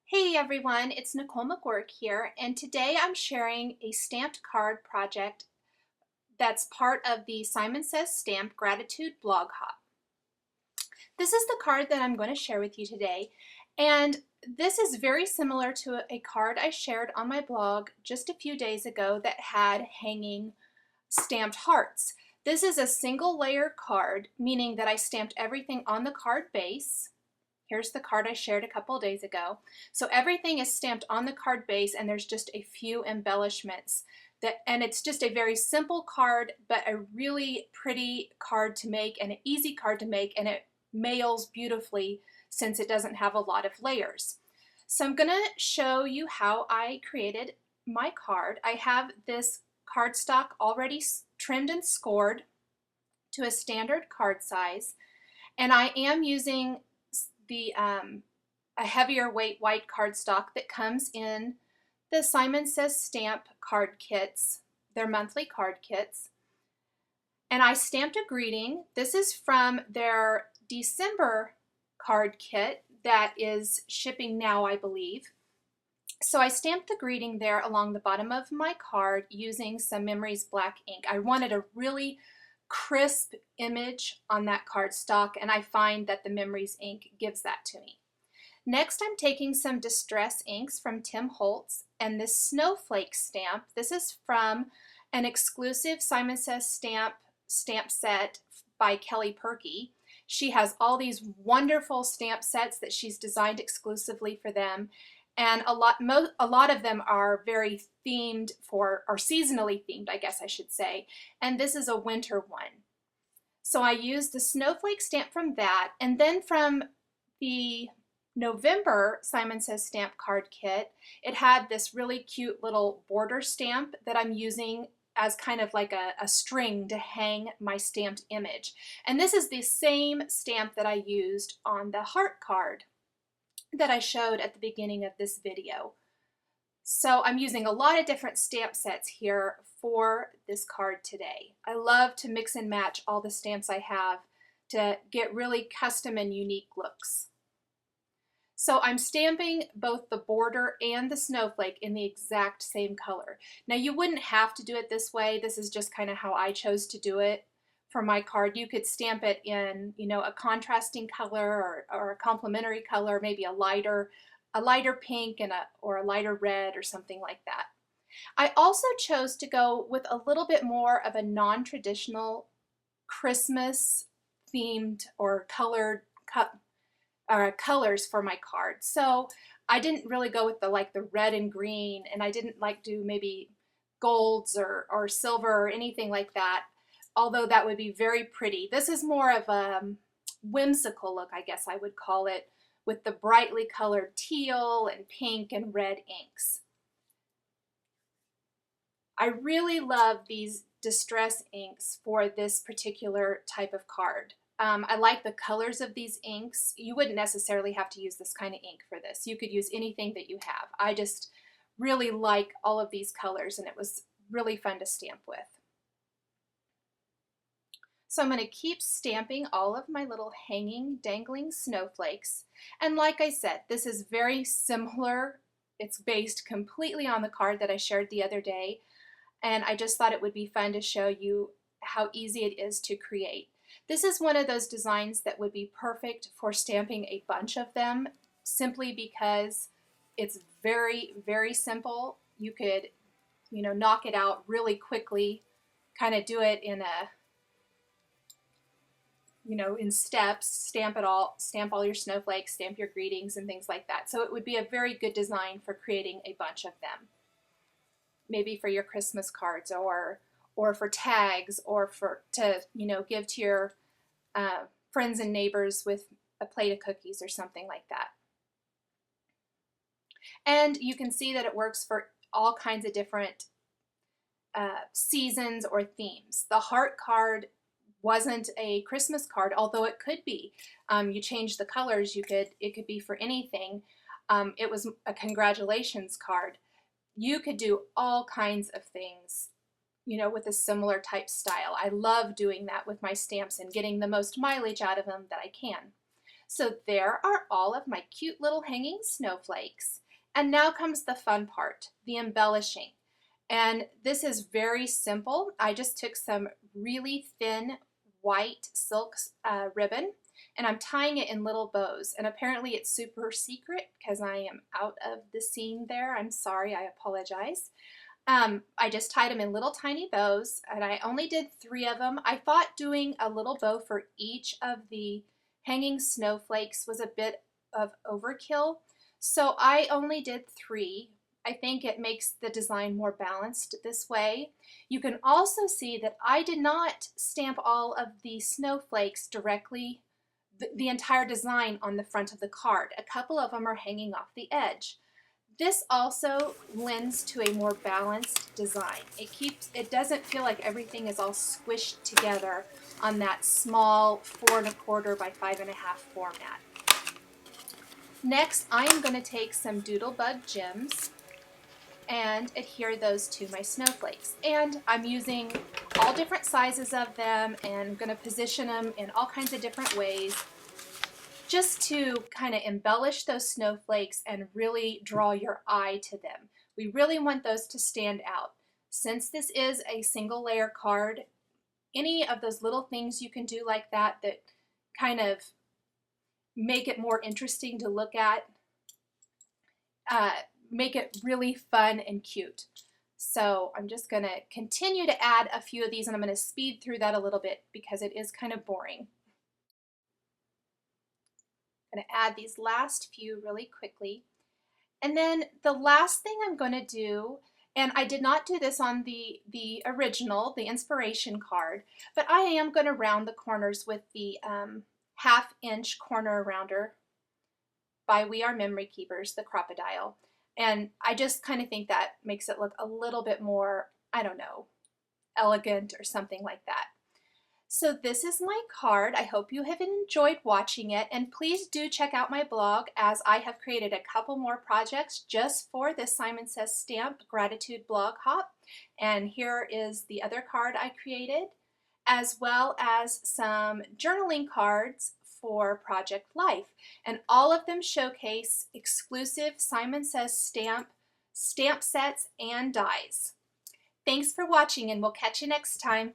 Hey everyone, it's Nicole McGurk here, and today I'm sharing a stamped card project that's part of the Simon Says Stamp Gratitude blog hop. This is the card that I'm going to share with you today, and this is very similar to a card I shared on my blog just a few days ago that had hanging stamped hearts. This is a single layer card, meaning that I stamped everything on the card base. Here's the card I shared a couple of days ago. So everything is stamped on the card base and there's just a few embellishments. And it's just a very simple card, but a really pretty card to make and an easy card to make, and it mails beautifully since it doesn't have a lot of layers. So I'm gonna show you how I created my card. I have this cardstock already trimmed and scored to a standard card size, and I am using a heavier weight white cardstock that comes in the Simon Says Stamp card kits, their monthly card kits. And I stamped a greeting. This is from their December card kit that is shipping now, I believe. So I stamped the greeting there along the bottom of my card using some Memories black ink. I wanted a really crisp image on that cardstock, and I find that the Memories ink gives that to me. Next, I'm taking some Distress inks from Tim Holtz and this Snowflake stamp. This is from an exclusive Simon Says stamp set by Kelly Perky. She has all these wonderful stamp sets that she's designed exclusively for them, and a lot of them are very themed or seasonally themed, I guess I should say, and this is a winter one. So I used the Snowflake stamp from that, and then from the November Simon Says Stamp card kit, it had this really cute little border stamp that I'm using as kind of like a string to hang my stamped image. And this is the same stamp that I used on the heart card that I showed at the beginning of this video. So I'm using a lot of different stamp sets here for this card today. I love to mix and match all the stamps I have to get really custom and unique looks. So I'm stamping both the border and the snowflake in the exact same color. Now you wouldn't have to do it this way. This is just kind of how I chose to do it for my card. You could stamp it in, a contrasting color or a complementary color, maybe a lighter pink or a lighter red or something like that. I also chose to go with a little bit more of a non-traditional Christmas themed or colored colors for my card. So I didn't really go with the red and green, and I didn't do maybe golds or silver or anything like that, although that would be very pretty. This is more of a whimsical look, I guess I would call it, with the brightly colored teal and pink and red inks. I really love these Distress inks for this particular type of card. I like the colors of these inks. You wouldn't necessarily have to use this kind of ink for this. You could use anything that you have. I just really like all of these colors, and it was really fun to stamp with. So I'm going to keep stamping all of my little hanging, dangling snowflakes. And like I said, this is very similar. It's based completely on the card that I shared the other day. And I just thought it would be fun to show you how easy it is to create. This is one of those designs that would be perfect for stamping a bunch of them, simply because it's very, very simple. You could, knock it out really quickly, kind of do it in in steps, stamp all your snowflakes, stamp your greetings and things like that. So it would be a very good design for creating a bunch of them. Maybe for your Christmas cards or for tags, or to give to your friends and neighbors with a plate of cookies or something like that. And you can see that it works for all kinds of different seasons or themes. The heart card wasn't a Christmas card, although it could be. You change the colors, it could be for anything. It was a congratulations card. You could do all kinds of things, with a similar type style. I love doing that with my stamps and getting the most mileage out of them that I can. So there are all of my cute little hanging snowflakes. And now comes the fun part, the embellishing. And this is very simple. I just took some really thin white silk ribbon and I'm tying it in little bows. And apparently it's super secret because I am out of the scene there. I'm sorry, I apologize. I just tied them in little tiny bows and I only did 3 of them. I thought doing a little bow for each of the hanging snowflakes was a bit of overkill, so I only did 3. I think it makes the design more balanced this way. You can also see that I did not stamp all of the snowflakes directly, the entire design on the front of the card. A couple of them are hanging off the edge. This also lends to a more balanced design. It doesn't feel like everything is all squished together on that small 4 1/4 by 5 1/2 format. Next, I am going to take some Doodlebug gems and adhere those to my snowflakes. And I'm using all different sizes of them and I'm going to position them in all kinds of different ways, just to kind of embellish those snowflakes and really draw your eye to them. We really want those to stand out. Since this is a single layer card, any of those little things you can do like that that kind of make it more interesting to look at, make it really fun and cute. So I'm just going to continue to add a few of these and I'm going to speed through that a little bit because it is kind of boring. I'm going to add these last few really quickly. And then the last thing I'm going to do, and I did not do this on the original, the inspiration card, but I am going to round the corners with the 1/2 inch corner rounder by We Are Memory Keepers, the Crocodile. And I just kind of think that makes it look a little bit more, I don't know, elegant or something like that. So this is my card. I hope you have enjoyed watching it, and please do check out my blog as I have created a couple more projects just for this Simon Says Stamp Gratitude blog hop. And here is the other card I created, as well as some journaling cards for Project Life. And all of them showcase exclusive Simon Says stamp sets and dies. Thanks for watching and we'll catch you next time.